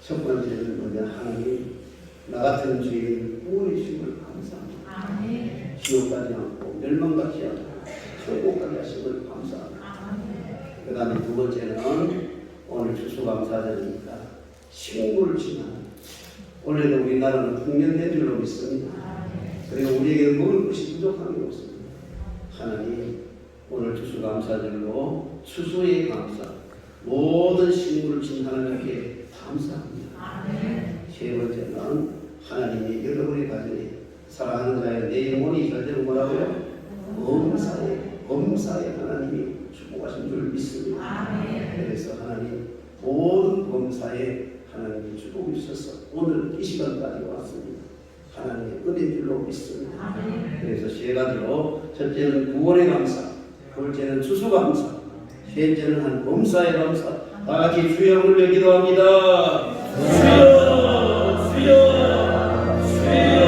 첫 번째는 먼저 하나님 나 같은 죄인 구원해 주심을 감사합니다. 아멘. 지옥 가지 않고 멸망받지 않고 천국 가게 하심을 감사합니다. 그 다음에 두 번째는 오늘 추수감사절이니까 식물을 지나는 원래도 우리나라는 풍년된 줄로 믿습니다. 그리고 우리에게 먹을 것이 부족한 게 없습니다. 하나님 오늘 추수감사절로 추수의 감사 모든 식물을 진 하나님께 감사합니다. 세 번째는 하나님이 여러분의 가정에 사랑하는 자의 내 영혼이 절대로 뭐라고요? 범사에 하나님이 축복하신 줄 믿습니다. 그래서 하나님 모든 범사에 하나님이 축복해 주셔서 오늘 이 시간까지 왔습니다. 하나님의 은혜인 줄로 믿습니다. 그래서 세 가지로 첫째는 구원의 감사, 둘째는 추수감사, 셋째는 한 범사의 감사. 다 같이 주여 부르며 기도합니다. 주여 주여 주여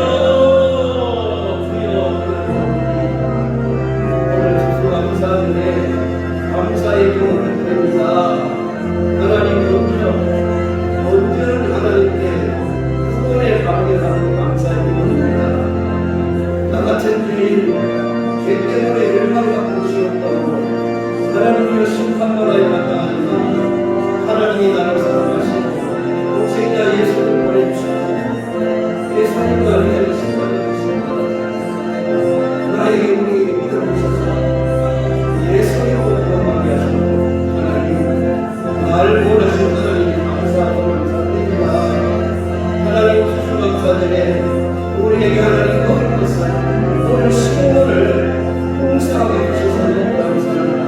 감사드려 감사의 경험을 드립니다. 하나님 먼저는 하나님께 구원의 감격하는 감사의 기도입니다. 나 같은 주인 죄 때문에 멸망받고 지옥가고 하나님이여 심판받아야 마땅하지만 하나님이 나를 사랑하시고 독생자 예수를 보내주시고 예수님과 우리를 심판해주십니다. 나에게 우리에게 믿음을 주셔서 예수님으로 구원받게 하시고 하나님 나를 원하시는 하나님께 감사드립니다. 하나님 추수감사절에 우리에게 하나님 먹을 것을 오늘 식물을 풍성하게 주셔서 너무 감사합니다.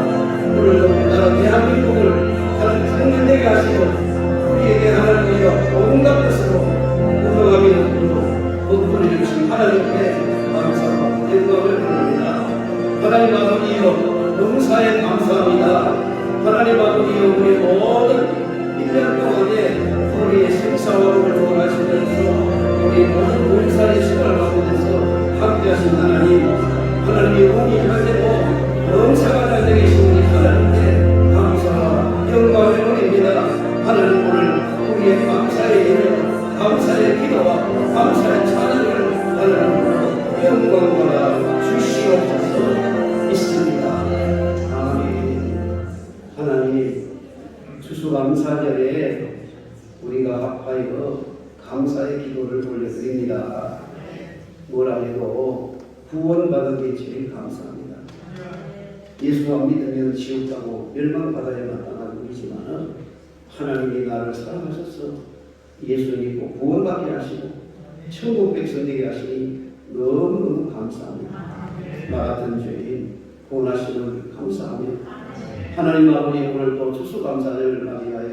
오늘도 나라 대한민국을 하나님 풍년되게 하시고 우리에게 하나님이여 온갖 것으로 운동하게 하시고 복분을 주신 하나님께 감사하고 영광을 드립니다. 하나님 아버지여 범사에 감사합니다. 하나님 아버지여 우리 모든 1년 동안에 우리의 생사화를 도와주시면서 우리 모든 범사의 시간을 가운데서 함께하신 하나님 하나님의 운이 잘되고 범사가 잘되게 하신 우리 하나님께 감사와 영광을 드립니다. 하나님 오늘 우리의 감사의 예배 감사의 기도와 감사의 찬양을 하나님으로 영광받아 주시옵소서 있습니다. 하나님 추수감사절에 우리가 합하여 감사의 기도를 올려드립니다. 뭐라 해도 구원받은 게 제일 감사합니다. 예수만 믿으면 지옥 가고 멸망받아야 마땅한 우리지만 하나님이 나를 사랑하셔서 예수 믿고 구원받게 하시고 천국 백성 되게 하시니 너무너무 감사합니다. 나 같은 죄인 구원하시는 감사하며 하나님 아버지 오늘 또 추수감사를 맞이하여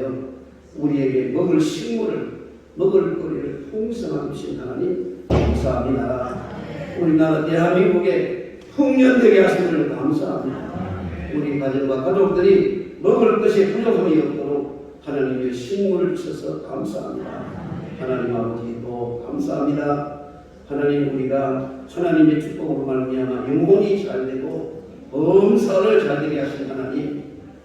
우리에게 먹을 식물을 먹을 거리를 풍성하게 주신 하나님 감사합니다. 우리나라 대한민국에 풍년되게 하시는 감사합니다. 우리 가정과 가족들이 먹을 것이 부족함이 없도록 하나님의 식물을 주셔서 감사합니다. 하나님 아버지 또 감사합니다. 하나님 우리가 하나님의 축복으로 말미암아 영혼이 잘되고 범사를 잘되게 하신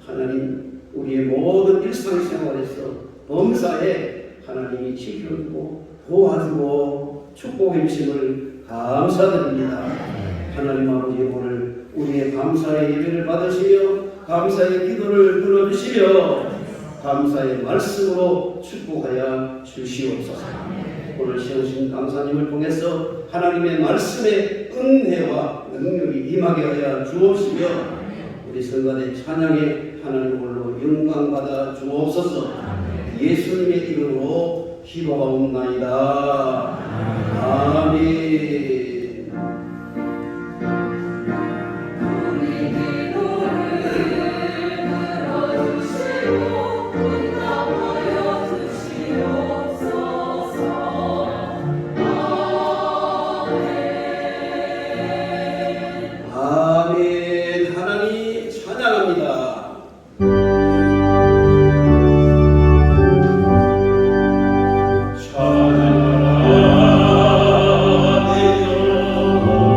하나님 우리의 모든 일상생활에서 범사에 하나님이 지켜주고 도와주고 축복해 주심을 감사드립니다. 하나님 아버지 오늘 우리의 감사의 예배를 받으시며 감사의 기도를 들어주시며 감사의 말씀으로 축복하여 주시옵소서. 오늘 시험신 강사님을 통해서 하나님의 말씀의 은혜와 능력이 임하게 하여 주옵시며 우리 성가대 찬양에 하나님 홀로 영광받아 주옵소서. 예수님의 이름으로 기도하옵나이다. 아멘. 찬양하라 내 영혼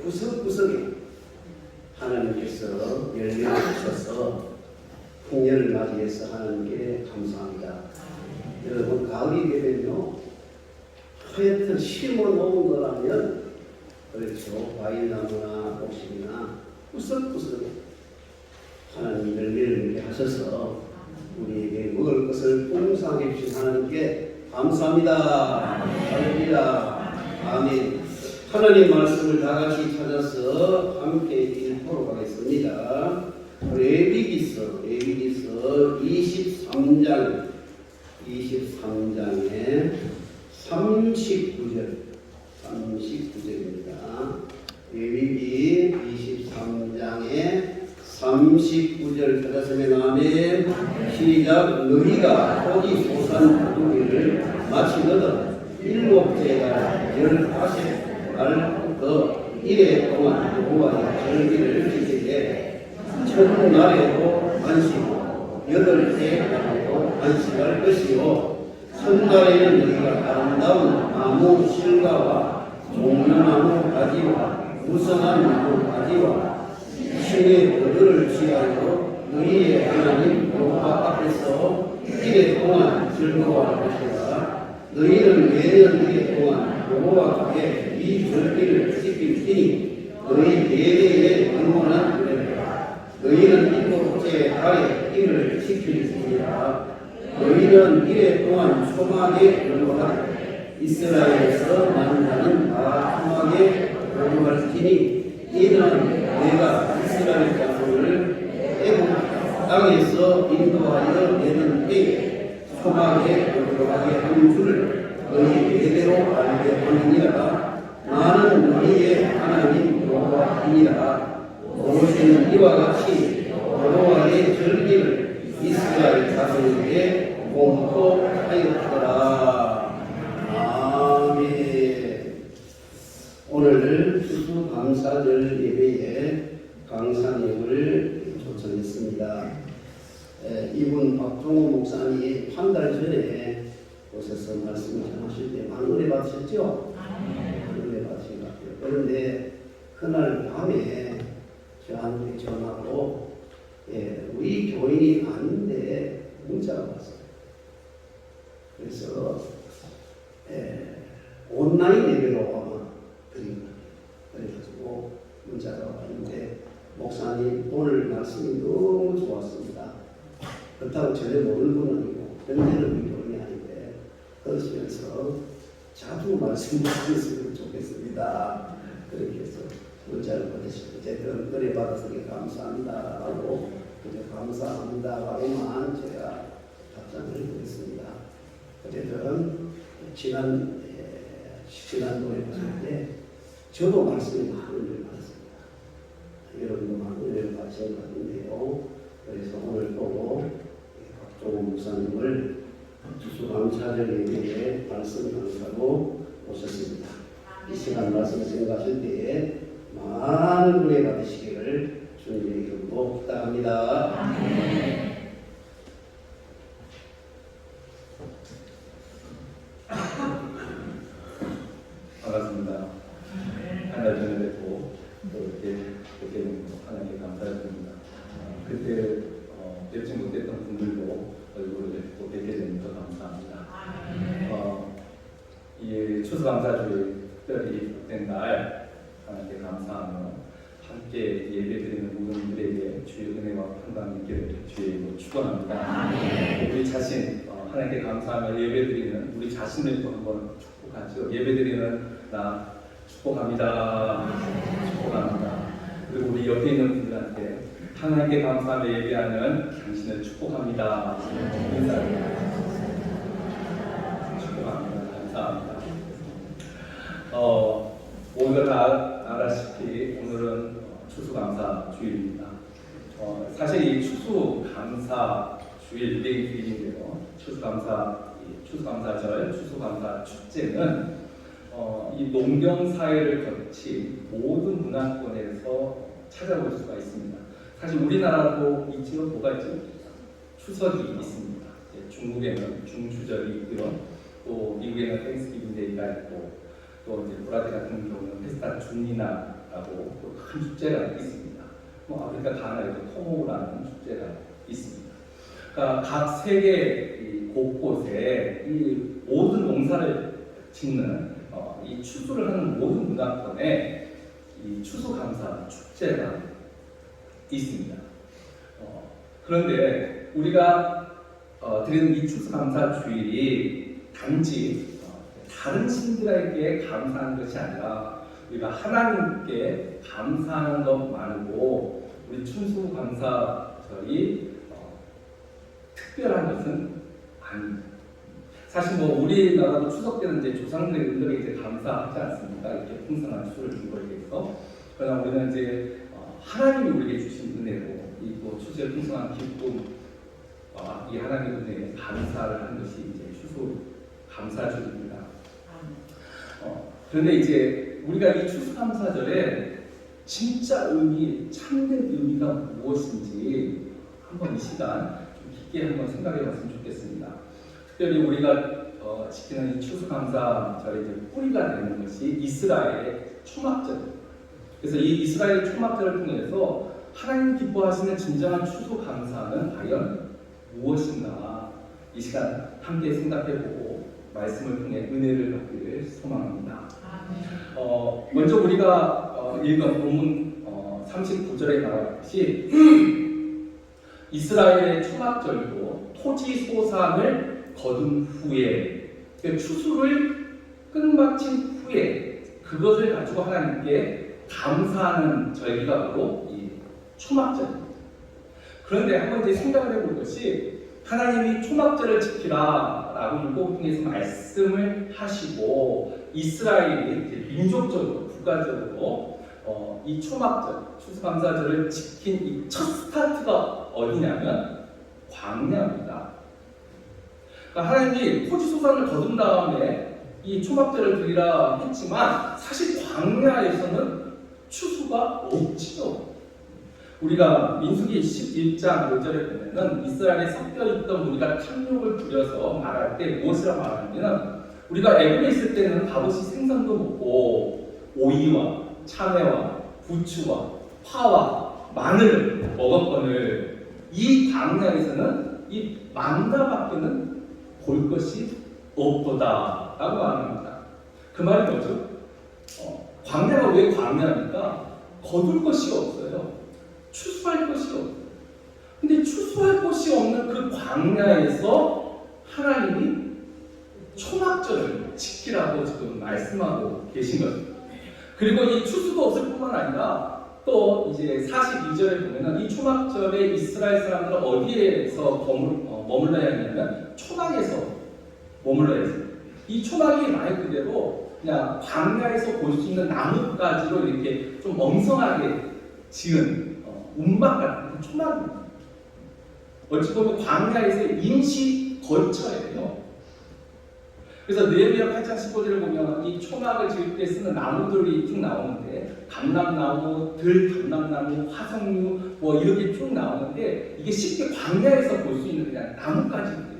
구석구석에 하나님께서 열매를 주셔서 풍년을 맞이해서 하나님께 감사합니다. 여러분 가을이 되면요 하여튼 심어 놓은 거라면 그렇죠 과일나무나 옥식이나 구석구석에 하나님 열매를 맺게 하셔서 우리에게 먹을 것을 풍성하게 주신 하나님께 감사합니다. 할렐루야. 아멘. 하나님 말씀을 다 같이 찾아서 함께 읽도록 하겠습니다. 레위기서 23장에 39절입니다. 레위기 23장에 39절 찾았으면 아멘. 시작. 너희가 고기 소산 거두기를 마치거든 일곱째 달 15날부터 이래 동안 여호와의 절기를 지키되 첫날에도 안식고 여덟째 날에도 안식할 것이요 첫날에는 너희가 아름다운 나무 실과와 종려나무 가지와 무성한 나무 가지와 신의 너를 취하여 너희의 하나님 여호와 앞에서 이래 동안 즐거워할 것이라. 너희는 매년 이래 동안 여호와께 이 절기를 지킬 테니 너희 대대에 영원한 은혜라. 너희는 일곱째 달에 이를 지킬지니라. 너희는 이래 동안 초막에 영원하라. 이스라엘에서 나는 자는 다 초막에 영원할지니 이는 내가 이스라엘 자손을 애굽 땅에서 인도하여 내는 때에 초막에 들어가게 한 줄을 너희 대대로 알게 하느니라. 나는 너희의 하나님 여호와이니라. 모세는 이와 같이 여호와의 절기를 이스라엘 자손에게 공포하였더라. 아멘. 오늘 추수감사절 예배에 강사님을 초청했습니다. 이분 박종호 목사님 한 달 전에 오셔서 말씀을 전하실 때 많은 은혜 받으셨죠? 은혜 받으신 것 같아요. 그런데 그날 밤에 저한테 전화로 우리 교인이 아닌데 문자가 왔어요. 그래서 온라인 예배로 아마 드린 거예요. 그래가지고 문자가 왔는데 목사님 오늘 말씀이 너무 좋았습니다. 그렇다고 전혀 모르는 분 아니고 현재는 우리 교인이 아닌데 그러시면서 자주 말씀 주셨으면 좋겠습니다. 그렇게 해서 문자를 보내시고 어쨌든 은혜 받아서 감사합니다 하고 그저 감사합니다 하고만 제가 답장을 드렸습니다. 어쨌든 지난번에 봤을 때 저도 말씀이 많은 은혜를 받았습니다. 여러분도 많은 은혜를 받으신 것 같은데요. 그래서 오늘도 박종호 목사님을 추수감사절 예배에 말씀 강사로 오셨습니다. 이 시간 말씀 생각하실 때에 많은 은혜 받으시기를 주님의 이름으로 부탁합니다. 반갑습니다. 한 달 전에 뵙고 또 이렇게 하나님께 감사드립니다. 그때 뵙지 못했던 분들도 얼굴을 뵙고 뵙게 되니까 감사합니다. 이 추수감사주일 특별히 된 날 하나님께 감사하며 함께 예배드리는 모든 분들에게 주의 은혜와 평강이 있기를 주의 이름으로 축원합니다. 우리 자신 하나님께 감사하며 예배드리는 우리 자신들도 한번 축복하죠. 예배드리는 나 축복합니다. 축복합니다. 그리고 우리 옆에 있는 분들한테 하나님께 감사하며 예배하는 당신을 축복합니다. 축복합니다. 감사합니다. 오늘 알다시피 오늘은 추수감사 주일입니다. 사실 이 추수감사 주일 주일인데요. 추수감사절, 추수감사 축제는 이 농경 사회를 거친 모든 문화권에서 찾아볼 수가 있습니다. 사실 우리나라도 있지요. 뭐가 있죠? 추석이 있습니다. 중국에는 중추절이 있고요. 또 미국에는 땡스기빙 데이가 있고 또 이제 브라질 같은 경우는 페스타 주니나가 또 큰 축제가 있습니다. 아프리카 가나에도 토모라는 축제가 있습니다. 그러니까 각 세계 곳곳에 이 모든 농사를 짓는 이 추수를 하는 모든 문화권에 이 추수감사 축제가 있습니다. 그런데 우리가 드리는 이 추수감사 주일이 단지 다른 신들에게 감사하는 것이 아니라 우리가 하나님께 감사하는 것만으로 우리 추수감사절이 특별한 것은 아닙니다. 사실 우리나라도 추석 때는 이제 조상들의 은덕에 이제 감사하지 않습니까? 이렇게 풍성한 추를 준 거에 대해서. 그러나 우리는 이제 하나님이 우리에게 주신 은혜로 이 또 추수의 풍성한 기쁨, 이 하나님의 은혜에 감사를 하는 것이 이제 추수 감사주입니다. 그런데 이제 우리가 이 추수감사절에 진짜 의미, 참된 의미가 무엇인지 한번 이 시간 좀 깊게 한번 생각해 봤으면 좋겠습니다. 특별히 우리가 지키는 이 추수감사절의 이제 뿌리가 되는 것이 이스라엘의 초막절. 그래서 이 이스라엘 초막절을 통해서 하나님 기뻐하시는 진정한 추수감사는 과연 무엇인가? 이 시간 함께 생각해보고 말씀을 통해 은혜를 받기를 소망합니다. 먼저 우리가 읽은 본문 39절에 나왔듯이 이스라엘의 초막절도 토지 소산을 거둔 후에 추수를 끝마친 후에 그것을 가지고 하나님께 감사하는 절기가 바로 이 초막절입니다. 그런데 한번 이제 생각을 해볼 것이 하나님이 초막절을 지키라 라고 율법을 통해서 말씀을 하시고 이스라엘이 이제 민족적으로 국가적으로 이 초막절 추수감사절을 지킨 이 첫 스타트가 어디냐면 광야입니다. 그러니까 하나님이 토지 소산을 거둔 다음에 이 초막절을 드리라 했지만 사실 광야에서는 추수가 없지요. 우리가 민수기 11장 5절에 보면은 이스라엘에 섞여있던 무리가 탐욕을 부려서 말할 때 무엇이라고 말하냐면 우리가 애굽에 있을 때는 값없이 생선도 먹고 오이와 참외와 부추와 파와 마늘을 먹었거늘 이 광야에서는 이 만나밖에는 볼 것이 없도다 라고 말합니다. 그 말이 뭐죠? 광야가 왜 광야입니까? 거둘 것이 없어요. 추수할 것이 없어요. 근데 추수할 것이 없는 그 광야에서 하나님이 초막절을 지키라고 지금 말씀하고 계신 거죠. 그리고 이 추수가 없을 뿐만 아니라 또 이제 42절에 보면은 이 초막절에 이스라엘 사람들은 어디에서 머물러야 하냐면 초막에서 머물러야 해요. 이 초막이 말 그대로 그냥 광야에서 볼 수 있는 나뭇가지로 이렇게 좀 엉성하게 지은 운박 같은 초막입니다. 어찌 보면 광야에서의 임시 거처예요. 그래서 느헤미야 8장 15절을 보면 이 초막을 지을 때 쓰는 나무들이 쭉 나오는데 감람나무, 들감람나무, 화석류 이렇게 쭉 나오는데 이게 쉽게 광야에서 볼 수 있는 그냥 나뭇가지들이에요.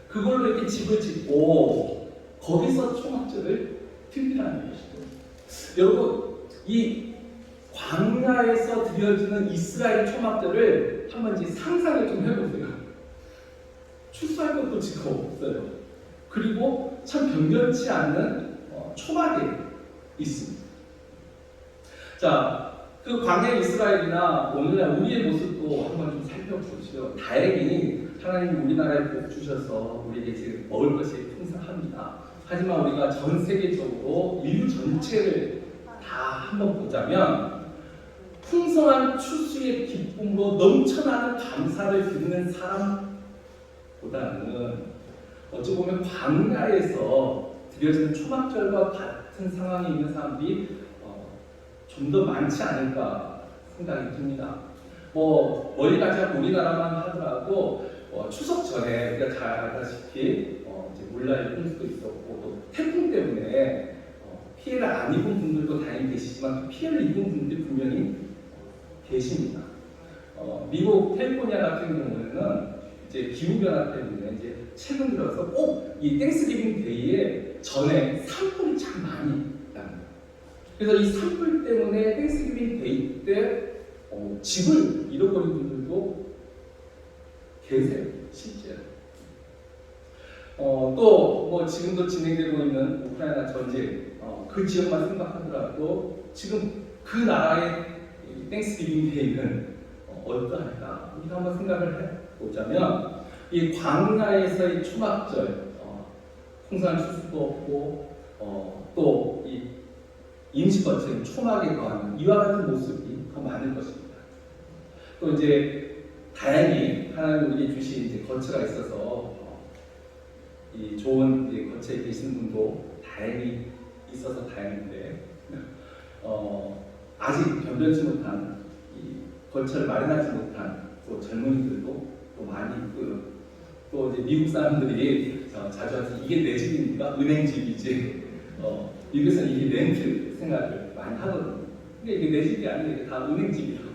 그걸로 이렇게 집을 짓고 거기서 초막절을 드리라는 것이죠. 여러분 이 광야에서 드려지는 이스라엘 초막절을 한번 이제 상상을 좀 해보세요. 출소할 것도 지금 없어요. 그리고 참 변변치 않는 초막에 있습니다. 자, 그 광야 이스라엘이나 오늘날 우리의 모습도 한번 좀 살펴보시죠. 다행히 하나님 우리나라에 복 주셔서 우리에게 지금 먹을 것이 풍성합니다. 하지만 우리가 전 세계적으로 인류 전체를 다 한번 보자면 풍성한 추수의 기쁨으로 넘쳐나는 감사를 드리는 사람보다는 어찌 보면 광야에서 드려지는 초막절과 같은 상황에 있는 사람들이 좀 더 많지 않을까 생각이 듭니다. 멀리 가지 않고 우리나라만 하더라도 추석 전에 우리가 잘 알다시피 물난리 풍수도 있었고 또 태풍 때문에 피해를 안 입은 분들도 다행히 계시지만 피해를 입은 분들이 분명히 계십니다. 미국 캘리포니아 같은 경우에는 이제 기후 변화 때문에 이제 최근 들어서 꼭 이 땡스기빙 데이에 전에 산불이 참 많이 납니다. 그래서 이 산불 때문에 땡스기빙 데이 때 집을 잃어버린 분들도 계세요, 실제로. 또 뭐 지금도 진행되고 있는 우크라이나 전쟁, 그 지역만 생각하더라도 지금 그 나라의 땡스기빙 데이는 어떠할까? 우리가 한번 생각을 해보자면 이 광야에서의 초막절, 풍성한 추수도 없고 또 이 임시거처인 초막에 거하는 이와 같은 모습이 더 많을 것입니다. 또 이제 다행히 하나님 우리에게 주신 이제 거처가 있어서 이 좋은 이제 거처에 계신 분도 다행히 있어서 다행인데 아직 변변치 못한 이 거처를 마련하지 못한 또 젊은이들도 또 많이 있고요. 또 이제 미국 사람들이 자주 와서 이게 내 집입니까? 은행집이지. 미국에서는 이게 렌트 생각을 많이 하거든요. 근데 이게 내 집이 아니라 이게 다 은행집이라고.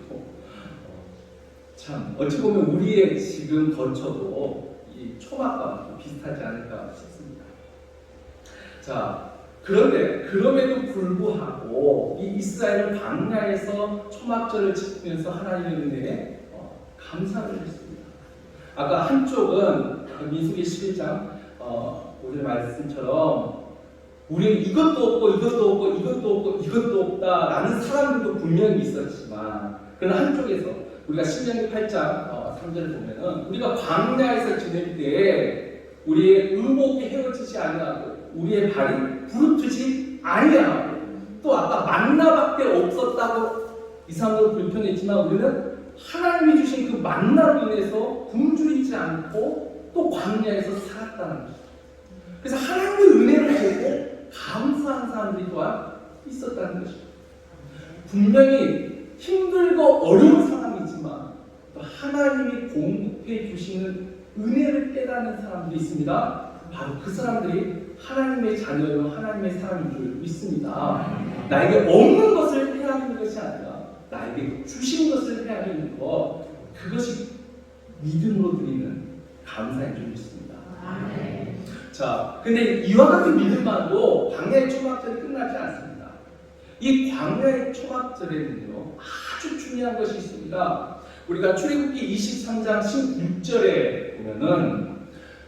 참 어찌 보면 우리의 지금 거처도 이 초막과 비슷하지 않을까 싶습니다. 자, 그런데 그럼에도 불구하고 이 이스라엘은 광야에서 초막절을 지키면서 하나님의 은혜에 감사를 했습니다. 아까 한쪽은 민수기 11장 오늘 말씀처럼 우리는 이것도 없고 이것도 없고 이것도 없고 이것도 없다라는 사람들도 분명히 있었지만 그러나 한쪽에서 우리가 신명기 8장 3절을 보면은 우리가 광야에서 지낼 때 우리의 의복이 헤어지지 아니하고 우리의 발이 부르트지 아니하고 또 아까 만나밖에 없었다고 이상으로 불평했지만 우리는 하나님이 주신 그 만나로 인해서 굶주리지 않고 또 광야에서 살았다는 것입니다. 그래서 하나님의 은혜를 보고 감사한 사람들이 또한 있었다는 것입니다. 분명히 힘들고 어려운 상황이지만 또 하나님이 공급해 주시는 은혜를 깨닫는 사람들이 있습니다. 바로 그 사람들이 하나님의 자녀요 하나님의 사람인 줄 믿습니다. 나에게 없는 것을 헤아리는 것이 아니라 나에게 주신 것을 헤아리는 것, 그것이 믿음으로 드리는 감사인 줄 믿습니다. 자, 근데 이와 같은 믿음만으로 광야의 초막절이 끝나지 않습니다. 이 광야의 초막절에는요 아주 중요한 것이 있습니다. 우리가 출애굽기 23장 16절에 보면은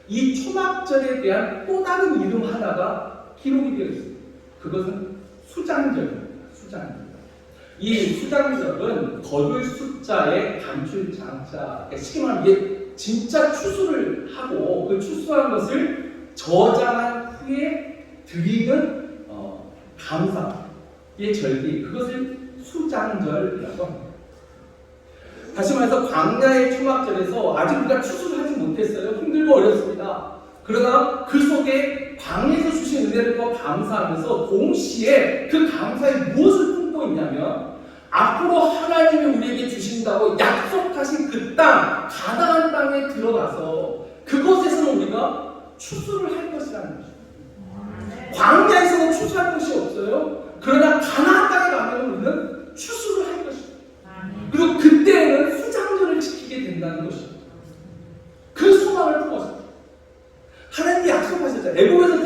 이 초막절에 대한 또 다른 이름 하나가 기록이 되어 있습니다. 그것은 수장절입니다. 수장절. 이 수장절은 거둘 숫자의 감출 장자. 쉽게 말하면 이게 진짜 추수를 하고 그 추수한 것을 저장한 후에 드리는 감사의 절기, 그것을 수장절이라고 합니다. 다시 말해서 광야의 초막절에서 아직 우리가 추수를 하지 못했어요. 힘들고 어렵습니다. 그러나 그 속에 광야에서 주신 은혜를 더 감사하면서 동시에 그 감사에 무엇을 품고 있냐면 앞으로 하나님이 우리에게 주신다고 약속하신 그 땅, 가나안 땅에 들어가서 그곳에서는 우리가 추수를 할 것이라는 것입니다. 광야에서는 추수할 것이 없어요. 그러나 가나안 땅에 가면 우리는 추수를 할 것입니다. 그리고 그때는 수장절을 지키게 된다는 것입니다. 그 소망을 품었습니다. 하나님이 약속하셨잖아요. 애굽에서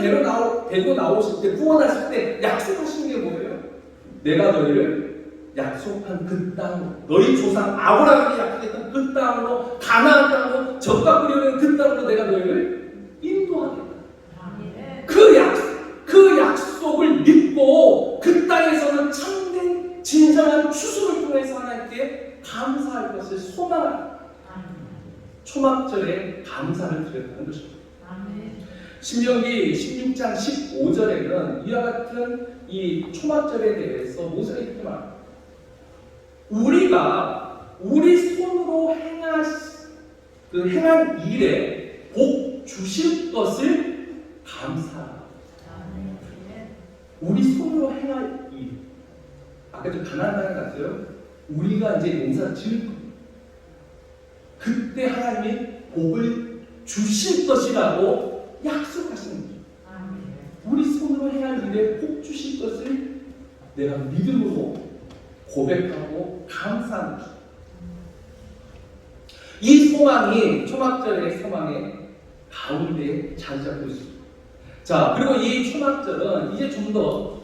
데리고 나오실 때, 구원하실 때 약속하신 게 뭐예요? 내가 너희를 약속한 그 땅으로, 너희 조상 아브라함이 약속했던 그 땅으로, 가나안 땅으로, 젖과 꿀이 흐르는 그 땅으로 내가 너희를 인도하겠다. 그 약속을 믿고 그 땅에서는 참된 진정한 추수를 통해서 하나님께 감사할 것을 소망하는 초막절에 감사를 드렸다는 것입니다. 신명기 16장 15절에는 이와 같은 이 초막절에 대해서 모세가 이렇게 말합니다. 우리가 우리 손으로 행한 일에 복 주실 것을 감사하라. 우리 손으로 행할 일. 아까 저 가나안 땅에 갔어요. 우리가 이제 농사 지을 겁니다. 그때 하나님이 복을 주실 것이라고 약속하시는 거죠. 우리 손으로 행할 일에 복 주실 것을 내가 믿음으로 고백하고 감사하는 것입니다. 이 소망이 초막절의 소망의 가운데 자리 잡고 있습니다. 자, 그리고 이 초막절은 이제 좀 더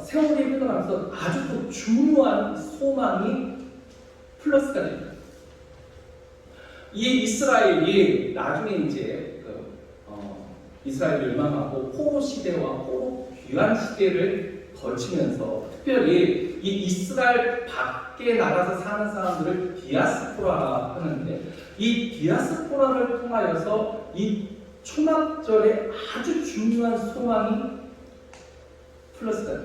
세월이 흘러가면서 아주 또 중요한 소망이 플러스가 됩니다. 이 이스라엘이 나중에 이제 이스라엘 멸망하고 포로 시대와 포로 귀환 시대를 거치면서 특별히 이 이스라엘 밖에 나가서 사는 사람들을 디아스포라 하는데, 이 디아스포라를 통하여서 이 초막절에 아주 중요한 소망이 플러스다.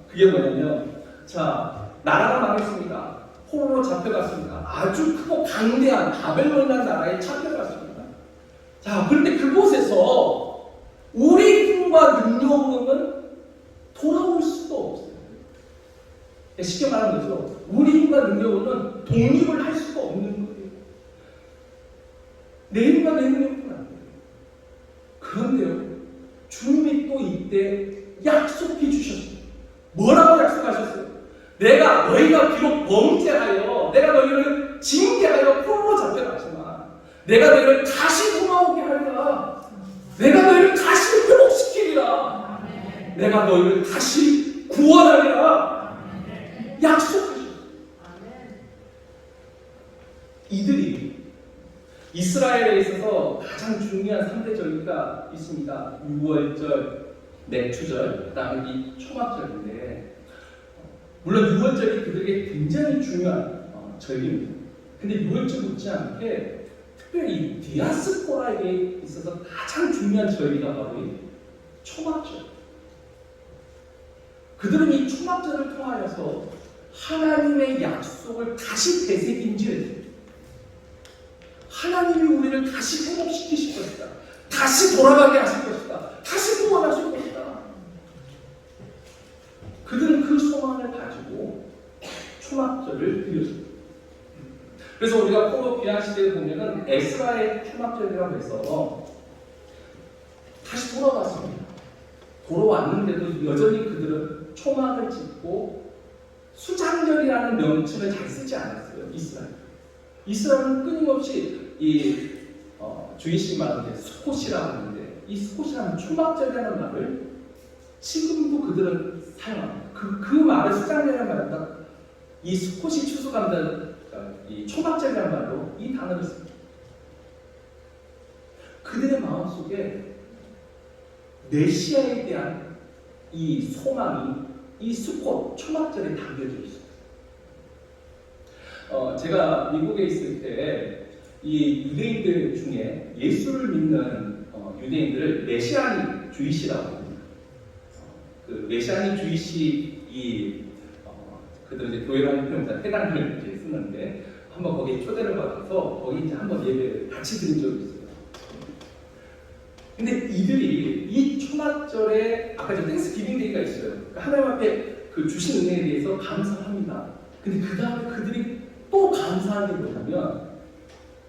그게 뭐냐면, 자, 나라가 망했습니다. 포로로 잡혀갔습니다. 아주 크고 강대한 바벨론이라는 나라에 잡혀갔습니다. 자, 그런데 그곳에서 우리 힘과 능력으로는 돌아올 수가 없어요. 쉽게 말하는 거죠. 우리 힘과 능력으로는 독립을 할 수가 없는 거예요. 내 힘과 내 능력은 안 돼요. 그런데요, 주님이 또 이때 약속해 주셨어요. 뭐라고 약속하셨어요? 너희가 비록 범죄하여, 내가 너희를 징계하여 포로로 잡혀갔지만, 내가 너희를 다시 돌아오게 하리라. 내가 너희를 다시 회복시키리라. 내가 너희를 다시 구원하리라. 약속하셨어요. 이들이 이스라엘에 있어서 가장 중요한 3대 절기가 있습니다. 6월절, 내추절, 그 다음에 이 초막절인데, 물론 6월절이 그들에게 굉장히 중요한 절기입니다. 근데 6월절 못지않게 특별히 디아스포라에게 있어서 가장 중요한 절기가 바로 이 초막절. 그들은 이 초막절을 통하여서 하나님의 약속을 다시 되새김질했습니다. 하나님이 우리를 다시 회복시키실 것이다. 다시 돌아가게 하실 것이다. 다시 구원하실 것이다. 그들은 그 소망을 가지고 초막절을 드렸습니다. 그래서 우리가 포로 귀환 시대에 보면은 에스라의 초막절이라고 해서 다시 돌아왔습니다. 돌아왔는데도 여전히 그들은 초막을 짓고 수장절이라는 명칭을 잘 쓰지 않았어요. 이스라엘은 끊임없이 이 주이식 말로 수콧이라고 하는데, 이 수콧이라는 초막절이라는 말을 지금도 그들은 사용합니다. 그 말을 수장절이라는 말보다 이 수콧이 추수감는 이 초막절이라는 말로 이 단어를 씁니다. 그들의 마음속에 메시아에 대한 이 소망이 이 수콧 초막절에 담겨져 있어요. 제가 미국에 있을 때 이 유대인들 중에 예수를 믿는 유대인들을 메시아닉 주이시라고 합니다. 그 메시아닉 주이시 그들 이제 교회라는 표현보다 해당을 이제 쓰는데, 한번 거기에 초대를 받아서 거기 이제 한번 예배를 같이 드린 적이 있어요. 근데 이들이 이 초막절에 아까 저 땡스기빙데이가 있어요. 그러니까 하나님 앞에 그 주신 은혜에 대해서 감사합니다. 근데 그 다음에 그들이 또 감사한 게 뭐냐면,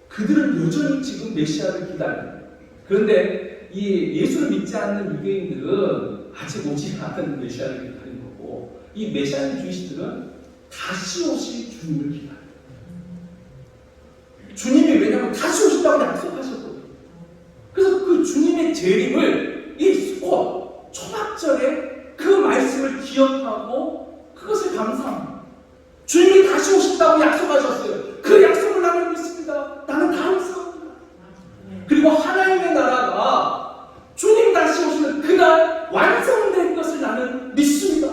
그들은 여전히 지금 메시아를 기다려요. 그런데 이 예수를 믿지 않는 유대인들은 아직 오지 않은 메시아를 기다리는 거고, 이 메시아인 주이시들은 다시 오실 주님을 기다려요. 주님이 왜냐하면 다시 오신다고 약속하셨거든요. 그래서 그 주님의 재림을 이 수꽃 초막절에 그 말씀을 기억하고 그것을 감사합니다. 주님이 다시 오신다고 약속하셨어요. 그 약속을 나는 믿습니다. 나는 감사합니다. 그리고 하나님의 나라가 주님 다시 오시는 그날 완성될 것을 나는 믿습니다.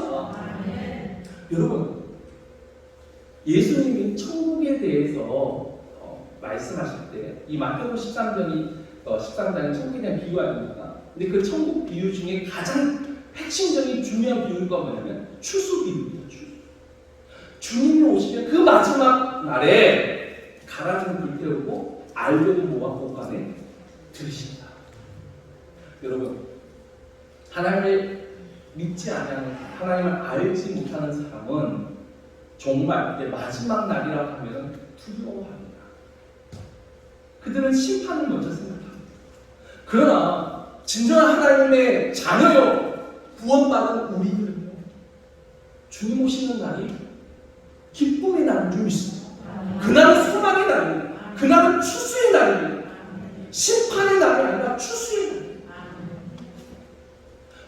여러분, 예수님이 천국에 대해서 말씀하실 때 이 마태복음 13장이 천국에 대한 비유 아닙니까? 근데 그 천국 비유 중에 가장 핵심적인 중요한 비유가 뭐냐면 추수 비유입니다. 주님이 오시면 그 마지막 날에 가라지는 불태우고 알곡을 모아 곳간에 들으신다. 여러분, 하나님을 믿지 않는, 하나님을 알지 못하는 사람은 정말 마지막 날이라고 하면 두려워합니다. 그들은 심판을 먼저 생각합니다. 그러나 진정한 하나님의 자녀여 구원받은 우리들은요, 주님 오시는 날이 기쁨의 날인 줄 믿습니다. 그날은 소망의 날입니다. 그날은 추수의 날입니다. 심판의 날이 아니라 추수의 날입니다.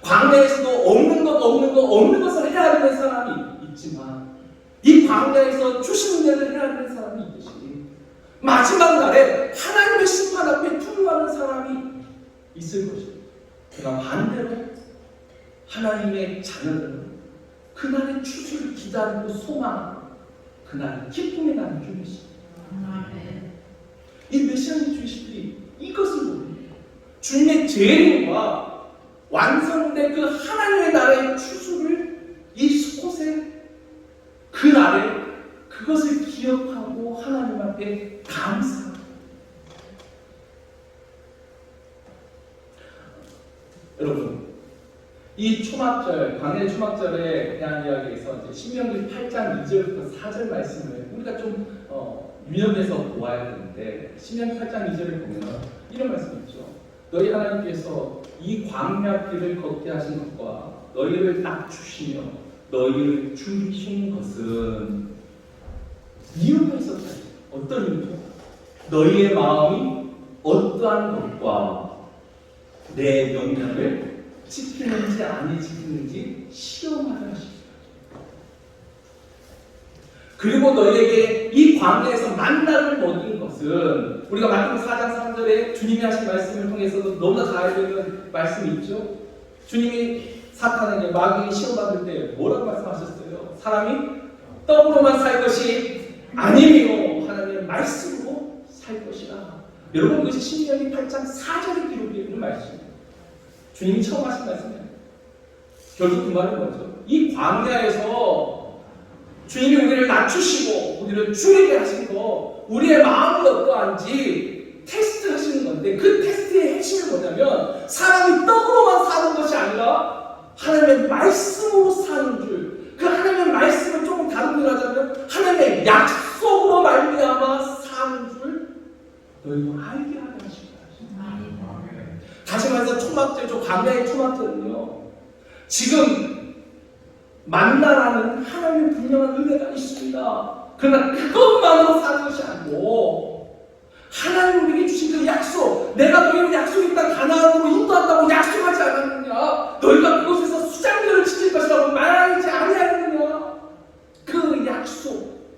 광야에서도 없는 것 또는 없는 것을 헤아리는 사람이 있지만 이 광야에서 주시는 일을 헤아리는 사람이 있듯이 마지막 날에 하나님의 심판 앞에 투명하는 사람이 있을 것입니다. 그러나 반대로 하나님의 자녀들은 그날의 추수를 기다리고 소망하고 그날의 기쁨의 날을 주십니다. 이 메시아의 주의식들이 이것을 모릅니다. 주님의 재림과 완성된 그 하나님의 나라의 추수를 이 수곳에 그 날에 그것을 기억하고 하나님 앞에 감사합니다. 여러분, 이 초막절, 광야 초막절에 대한 이야기에서 이제 신명기 8장 2절부터 4절 말씀을 우리가 좀 유념해서 보아야 되는데, 신명기 8장 2절을 보면 이런 말씀이 있죠. 너희 하나님께서 이 광야 길을 걷게 하신 것과 너희를 낮추시며 너희를 죽이신 것은 이유가 있었다. 어떤 이유죠? 너희의 마음이 어떠한 것과 내 명령을 지키는지 아니 지키는지 시험하려 하십니다. 그리고 너희에게 이 광야에서 만나를 먹인 것은 우리가 마태복음 4장 3절에 주님이 하신 말씀을 통해서도 너무나 잘 알고 있는 말씀이 있죠. 주님이 사탄에게 마귀에게 시험받을 때 뭐라고 말씀하셨어요? 사람이 떡으로만 살 것이 아니며 하나님의 말씀으로 살 것이라. 여러분, 그것이 신명기 8장 4절에 기록되어 있는 말씀입니다. 주님이 처음 하신 말씀이에요. 결국 그 말은 뭐죠? 이 광야에서 주님이 우리를 낮추시고 우리를 줄이게 하신 거, 우리의 마음이 어떠한지 테스트 하시는 건데, 그 테스트의 핵심이 뭐냐면 사람이 떡으로만 사는 것이 아니라 하나님의 말씀으로 사는 줄, 그 하나님의 말씀을 조금 다른 걸 하자면 하나님의 약속으로 말미암아 사는 줄 너희도 알게 하게 하십니다. 다시 말해서 초막절, 저 광야의 초막절은요, 지금 만나라는 하나님의 분명한 은혜가 있습니다. 그러나 그것만으로 사는 것이 아니고 하나님 우리에게 주신 그 약속, 내가 너희를 약속의 땅 가나안으로 인도한다고 약속하지 않았느냐? 너희가 그곳에서 수장들을 지킬 것이라고 말하지 아니하느냐? 그 약속,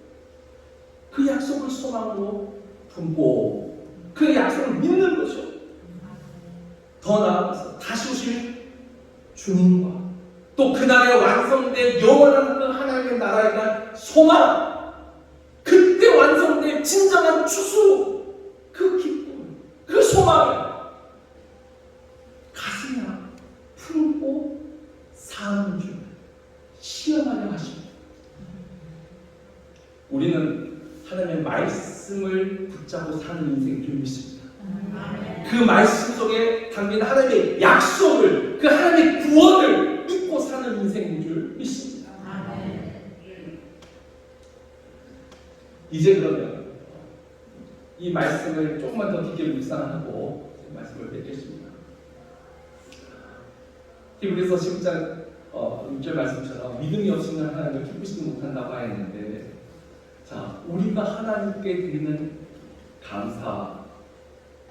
그 약속을 소망으로 품고 그 약속을 믿는 것이요, 더 나아가서 다시 오실 주님과 또 그날에 완성된 영원한 그 하나님의 나라에 대한 소망, 그때 완성된 진정한 추수, 그 기쁨, 그 소망을 가슴에 품고 사는 줄 시험하려 하십니다. 우리는 하나님의 말씀을 붙잡고 사는 인생을 믿습니다. 그 말씀 속에 담긴 하나님의 약속을, 그 하나님의 구원을 믿고 사는 인생인 줄 믿습니다. 이제 그러면 이 말씀을 조금만 더 깊게 묵상하고 말씀을 맺겠습니다. 히브리서 10장 6절 말씀처럼 믿음이 없으면 하나님을 기쁘시지 못한다고 하였는데, 자, 우리가 하나님께 드리는 감사,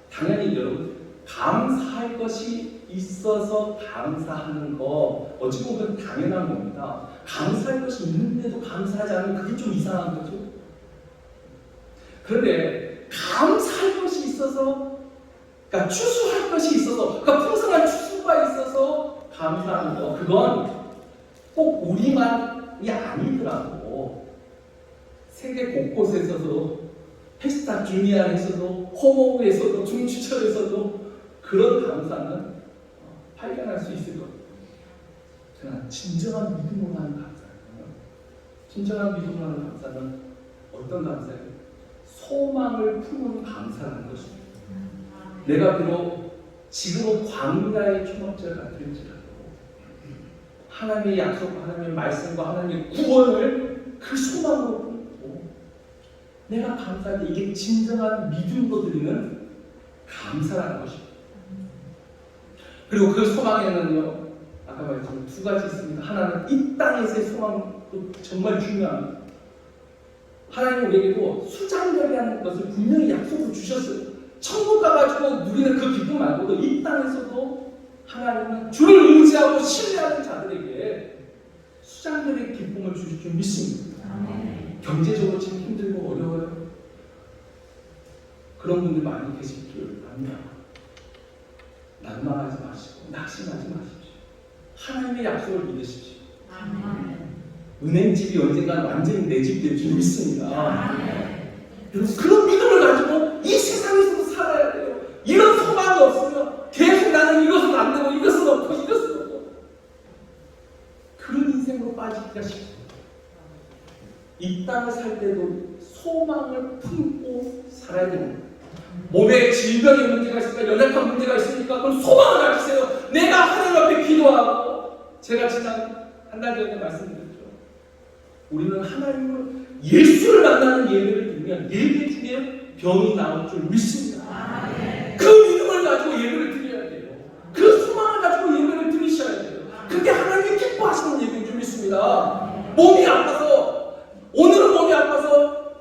당연히 여러분 감사할 것이 있어서 감사하는 거 어찌 보면 당연한 겁니다. 감사할 것이 있는데도 감사하지 않으면 그게 좀 이상한 거죠. 그런데 감사할 것이 있어서, 그러니까 추수할 것이 있어서, 그러니까 풍성한 추수가 있어서 감사하는 거, 그건 꼭 우리만이 아니더라고. 세계 곳곳에서도, 페스타 주니아에서도, 호모에서도, 중추철에서도 그런 감사는 발견할 수 있을 겁니다. 그러나 진정한 믿음으로 하는 감사는, 진정한 믿음으로 하는 감사는 어떤 감사예요? 소망을 품은 감사라는 것입니다. 내가 비록 지금은 광야의 초막절 같을지라도 하나님의 약속과 하나님의 말씀과 하나님의 구원을 그 소망으로 품고 내가 감사할 때 이게 진정한 믿음으로 드리는 감사라는 것입니다. 그리고 그 소망에는요, 아까 말했지만 두 가지 있습니다. 하나는 이 땅에서의 소망도 정말 중요합니다. 하나님은 우리에게도 수장결이라는 것을 분명히 약속을 주셨어요. 천국 가가지고 누리는 그 기쁨 말고도 이 땅에서도 하나님은 주를 의지하고 신뢰하는 자들에게 수장들의 기쁨을 주실 줄 믿습니다. 경제적으로 지금 힘들고 어려워요. 그런 분들 많이 계실 줄 압니다. 난망하지 마시고 낙심하지 마십시오. 하나님의 약속을 믿으십시오. 은행집이 언젠가 완전히 내 집 될 줄 믿습니다. 여러분 그런 믿음을 가지고 이 세상에서도 살아야 돼요. 이런 소망이 없으면 계속 나는 이것은 안 되고 이것은 없고 이것은 없고 그런 인생으로 빠지기가 쉽습니다. 이 땅을 살 때도 소망을 품고 살아야 됩니다. 몸에 질병의 문제가 있으니까 연약한 문제가 있으니까 그럼 소망을 가지세요. 내가 하나님 앞에 기도하고 제가 지난 한 달 전에 말씀드렸죠. 우리는 하나님을 예수를 만나는 예배를 드리면 예배 중에 병이 나올 줄 믿습니다. 그 믿음을 가지고 예배를 드려야 돼요. 그 소망을 가지고 예배를 드리셔야 돼요. 그게 하나님이 기뻐하시는 예배인 줄 믿습니다. 몸이 아파서 오늘은 몸이 아파서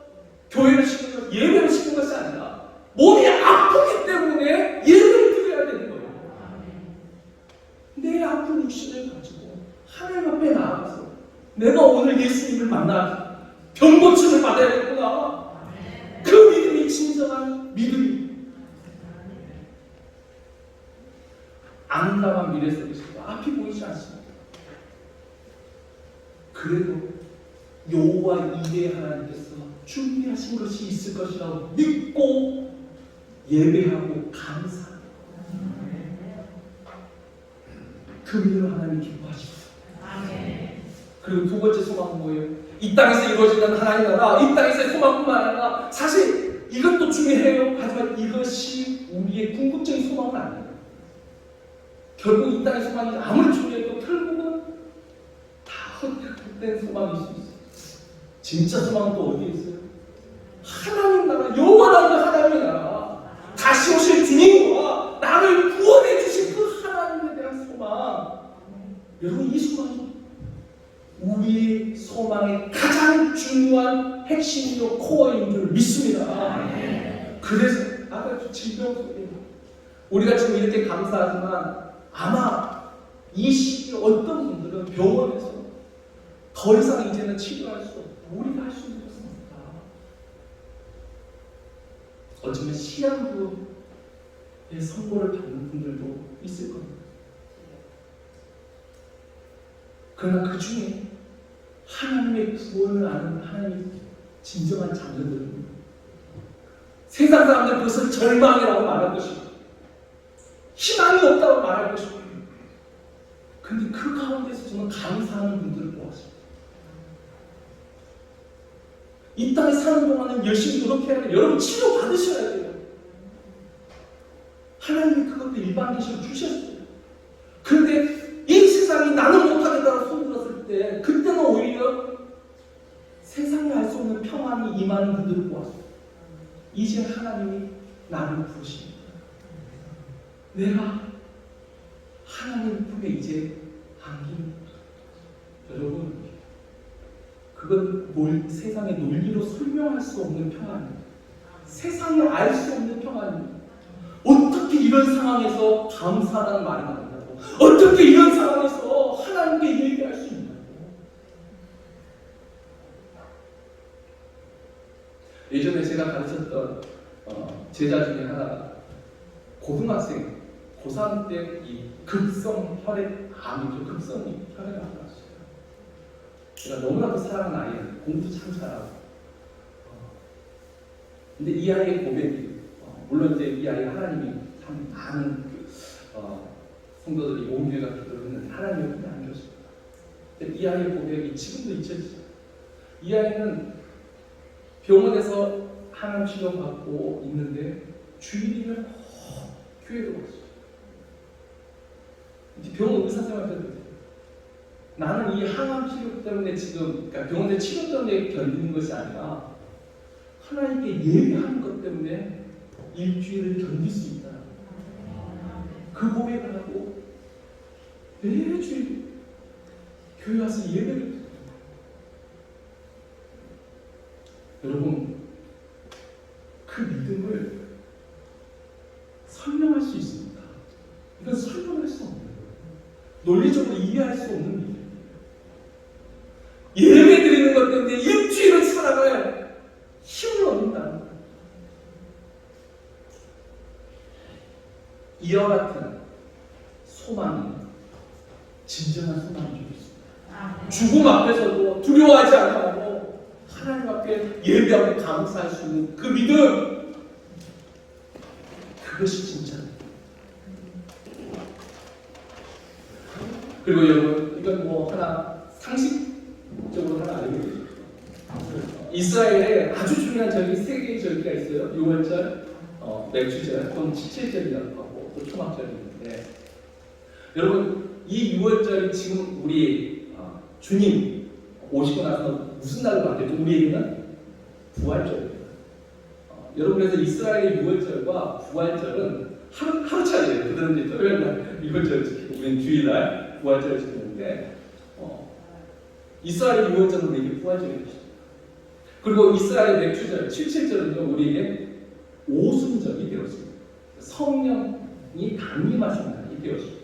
교회를 시키는 것, 예배를 시키는 것이 아니라 몸이 아프기 때문에 예배를 드려야 되는 거예요. 내 아픈 육신을 가지고 하나님 앞에 나아가서 내가 오늘 예수님을 만나 병고침을 받아야겠구나. 그 믿음이 진정한 믿음입니다. 암담한 미래 속에서도 앞이 보이지 않습니다. 그래도 여호와 이레 하나님께서 준비하신 것이 있을 것이라고 믿고 예배하고 감사합니다. 그 믿음을 하나님 기뻐하십시오. 그리고 두 번째 소망은 뭐예요? 이 땅에서 이루어지는 하나님 나라, 이 땅에서의 소망뿐만 아니라 사실 이것도 중요해요. 하지만 이것이 우리의 궁극적인 소망은 아니에요. 결국 이 땅의 소망이 아무리 중요해도 결국은 다 헛된 소망일 수 있어요. 진짜 소망은 또 어디에 있어요? 하나님 나라, 영원한 하나님의 나라, 다시 오실 주님과 나를 구원해 주신 그 하나님에 대한 소망. 여러분 이 소망이 우리의 소망의 가장 중요한 핵심이요 코어인 줄 믿습니다. 그래서 아까 질병 속에 우리가 지금 이렇게 감사하지만 아마 이 시기에 어떤 분들은 병원에서 더 이상 이제는 치료할 수 없고 우리가 할 수 있는 것은 없다. 어쩌면 시한부의 선고를 받는 분들도 있을 겁니다. 그러나 그 중에 하나님의 구원을 아는 하나님의 진정한 자녀들은 세상 사람들 그것을 절망이라고 말할 것이고 희망이 없다고 말할 것이고 근데 그 가운데서 저는 감사하는 분들을 보았습니다. 이 땅에 사는 동안은 열심히 노력해야 돼요. 여러분 치료 받으셔야 돼요. 하나님이 그것도 일반계시로 주셨어요. 그런데 이 세상이 나는 못하겠다고 손들었을 때 그때는 오히려 세상에 알 수 없는 평안이 임하는 분들을 보았어요. 이제 하나님이 나를 부르십니다. 내가 하나님 품에 이제 안깁니다. 여러분 그건 세상의 논리로 설명할 수 없는 평안입니다. 세상에 알 수 없는 평안입니다. 어떻게 이런 상황에서 감사라는 말이 나온다고? 어떻게 이런 상황에서 하나님께 얘기할 수 있냐고? 예전에 제가 가르쳤던 제자 중에 하나가 고등학생, 고3 때 이 급성 혈액암이죠. 급성 혈액암이 났어요. 제가 너무나도 사랑하는 아이예요. 공부 참 잘하고. 근데 이 아이의 고백이 물론 이제 이 아이가 하나님이 참 많은 성도들이 온 교회가 기도를 했는데 하나님의 품에 안겼습니다. 근데 이 아이의 고백이 지금도 잊혀지죠. 이 아이는 병원에서 항암 치료받고 있는데 주일이면 교회로 왔어요. 이제 병원 의사생활 때도 나는 이 항암 치료 때문에 지금 그러니까 병원의 치료 때문에 견디는 것이 아니라 하나님께 예배하는 것 때문에 일주일을 견딜 수 있다. 그 고백을 하고 매주일 교회 와서 예배를 드립니다. 여러분 그 믿음을 설명할 수 있습니다. 이건 설명할 수 없는 거예요. 논리적으로 이해할 수 없는 믿음이에요. 이와 같은 소망이 진정한 소망이 있습니다. 죽음 앞에서도 두려워하지 않고 하나님 앞에 예배하고 감사할 수 있는 그 믿음, 그것이 진짜. 그리고 여러분, 이건 뭐 하나 상식적으로 하나 알게 되죠. 이스라엘에 아주 중요한 절기 세 개의 절기가 있어요. 유월절, 맥주절, 또는 지체절이라고 하고 또 초막절이 있는데, 여러분 이 유월절이 지금 우리 주님 오시고 나서 무슨 날로 바뀌었죠? 우리에게는 부활절입니다. 여러분, 그래서 이스라엘의 유월절과 부활절은 하루 차이예요. 그들은 이제 토요일 날 유월절을 지키고 우리는 주일날 부활절을 지키는데, 이스라엘의 유월절은 우리에게 부활절이 되죠. 그리고 이스라엘 맥주절, 77절은요 우리에게 오순절이 되었습니다. 성령이 강림하신 날이 되었습니다.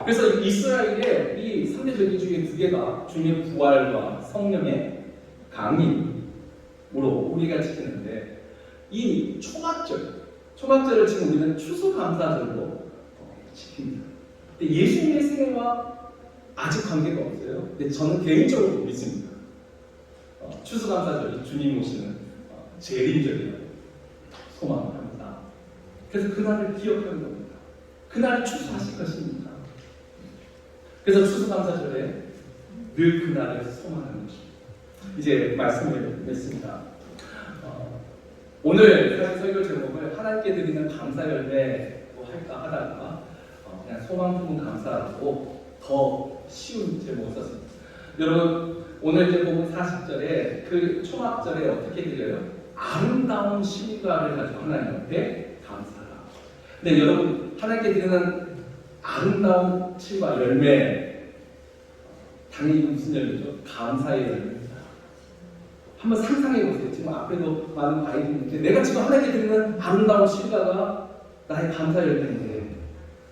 그래서 이스라엘의 이 3대 절기 중에 두 개가 주님의 부활과 성령의 강림으로 우리가 지키는데, 이 초막절을 지금 우리는 추수감사절로 지킵니다. 근데 예수님의 생애와 아직 관계가 없어요. 근데 저는 개인적으로 믿습니다. 추수감사절이 주님 오시는 재림절이라고 소망합니다. 그래서 그날을 기억하는 겁니다. 그날을 추수하실 것입니다. 그래서 추수감사절에 늘 그날을 소망하는 것입니다. 이제 말씀을 맺습니다. 오늘 설교 제목을 하나님께 드리는 감사 열매로 할까 하다가 그냥 소망 품은 감사라고 더 쉬운 제목을 썼습니다. 여러분, 오늘 이제 보면 40절에 그 초막절에 어떻게 드려요? 아름다운 실과를 가지고 하나님 앞에 감사하라. 근데 여러분, 하나님께 드리는 아름다운 실과 열매, 당연히 무슨 열매죠? 감사의 열매입니다. 한번 상상해 보세요. 지금 앞에도 많은 아이들이 있는데, 내가 지금 하나님께 드리는 아름다운 실과가 나의 감사 열매인데,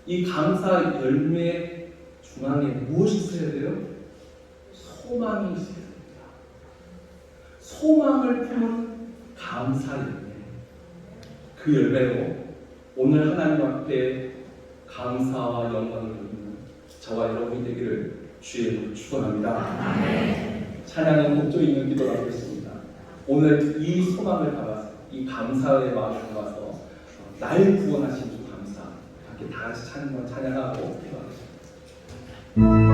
이 감사 열매 중앙에 무엇이 있어야 돼요? 소망이 있어야 됩니다. 소망을 품은 감사 열매. 그 열매로 오늘 하나님 앞에 감사와 영광을 드리는 저와 여러분이 되기를 주의 이름으로 축원합니다. 찬양은 목조 있는 기도를 하고 있습니다. 오늘 이 소망을 담아서, 이 감사의 마음을 담아서 날 구원하신 주 감사, 함께 다 같이 찬양하고 기도하겠습니다. 주님